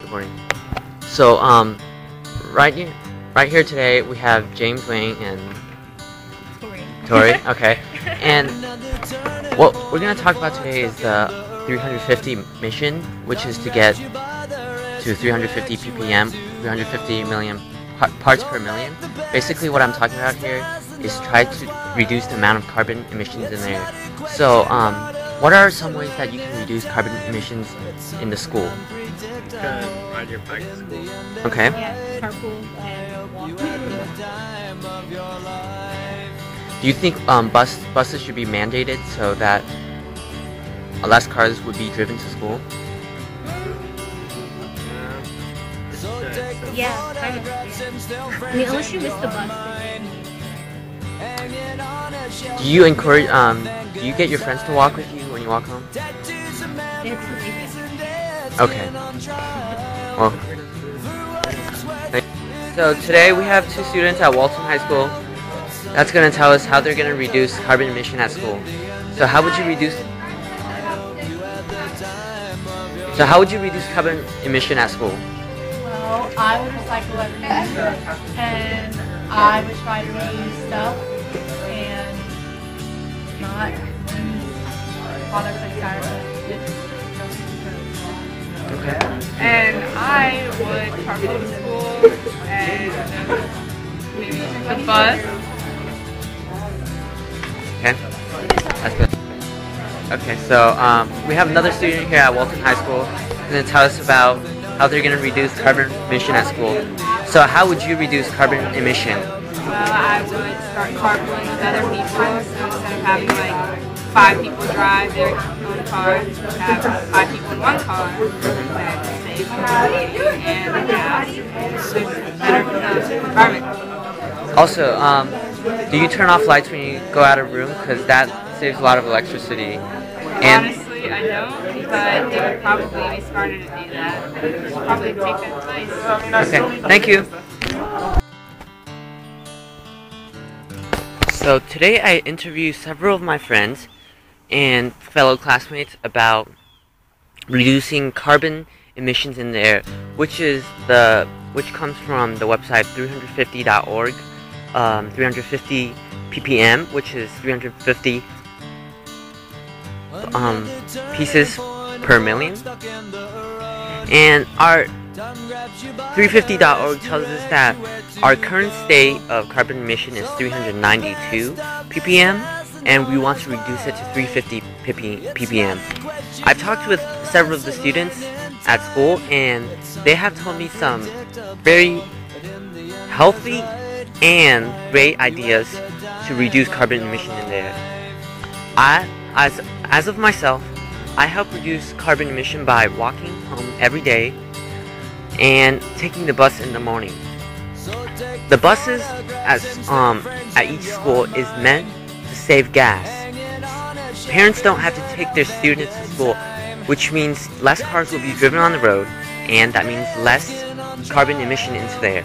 recording. So, right here today we have James Wang and Tori. Okay. And what we're gonna talk about today is the 350 mission, which is to get to 350 ppm, 350 million parts per million. Basically, what I'm talking about here is try to reduce the amount of carbon emissions in the air. So, what are some ways that you can reduce carbon emissions in the school? Ride your bike to school. Okay. Yeah, carpool and walk. Do you think buses should be mandated so that less cars would be driven to school? Yeah, kind of. Yeah. I mean, unless you miss the bus. Do you encourage? Do you get your friends to walk with you when you walk home? Okay. Well. So today we have two students at Walton High School. That's going to tell us how they're going to reduce carbon emission at school. So how would you reduce carbon emission at school? Well, I would recycle everything, and I would try to reuse stuff, and not use products like styrofoam. Okay. And I would carpool to school and maybe the bus. Okay. That's good. Okay, so we have another student here at Walton High School who's going to tell us about how they're going to reduce carbon emission at school. So how would you reduce carbon emission? Well, I would start carpooling with other people, so instead of having like 5 people drive their own car, have 5 people in one car, that saves money and better for the environment. Also, do you turn off lights when you go out of room? Because that saves a lot of electricity. And honestly, I don't, but they would probably be smarter to do that. They should probably take that advice. okay, thank you. So today I interviewed several of my friends and fellow classmates about reducing carbon emissions in the air, which comes from the website 350.org, 350 ppm, which is 350 pieces per million. And our 350.org tells us that our current state of carbon emission is 392 ppm, and we want to reduce it to 350 ppm. I've talked with several of the students at school, and they have told me some very healthy and great ideas to reduce carbon emission in the air. As of myself, I help reduce carbon emission by walking home every day and taking the bus in the morning. The buses at each school is meant to save gas. Parents don't have to take their students to school, which means less cars will be driven on the road, and that means less carbon emission into the air.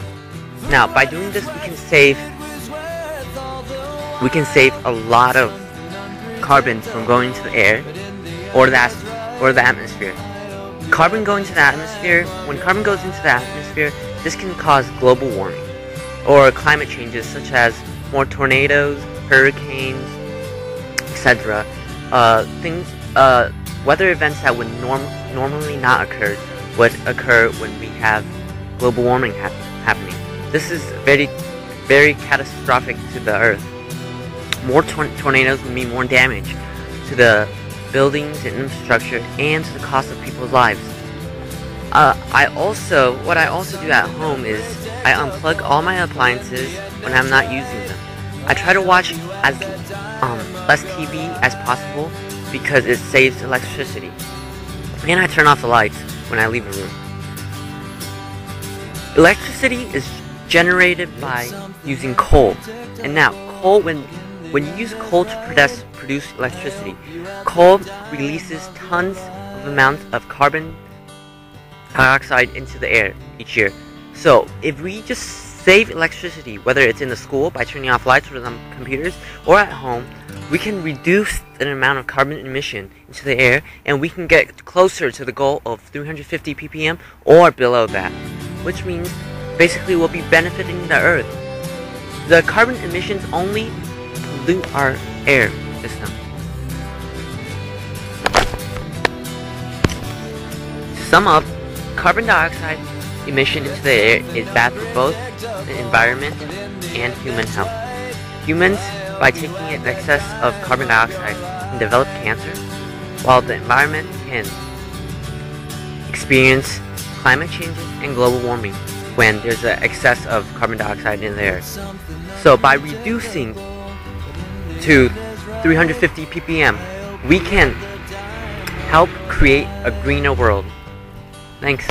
Now, by doing this, we can save a lot of carbon from going into the air or the atmosphere. When carbon goes into the atmosphere, this can cause global warming or climate changes such as more tornadoes, hurricanes, etc. Weather events that would normally not occur would occur when we have global warming happening. This is very, very catastrophic to the Earth. More tornadoes will mean more damage to the buildings and infrastructure and to the cost of people's lives. What I also do at home is I unplug all my appliances when I'm not using them. I try to watch as less TV as possible because it saves electricity. And I turn off the lights when I leave a room. Electricity is generated by using coal. And now, when you use coal to produce electricity, coal releases tons of amounts of carbon dioxide into the air each year. So if we just save electricity, whether it's in the school by turning off lights or on computers, or at home. We can reduce the amount of carbon emission into the air, and we can get closer to the goal of 350 ppm or below that, which means basically we'll be benefiting the Earth. The carbon emissions only pollute our air system. To sum up, carbon dioxide emission into the air is bad for both the environment and human health. Humans, by taking in excess of carbon dioxide, can develop cancer, while the environment can experience climate changes and global warming when there's an excess of carbon dioxide in the air. So by reducing to 350 ppm, we can help create a greener world. Thanks.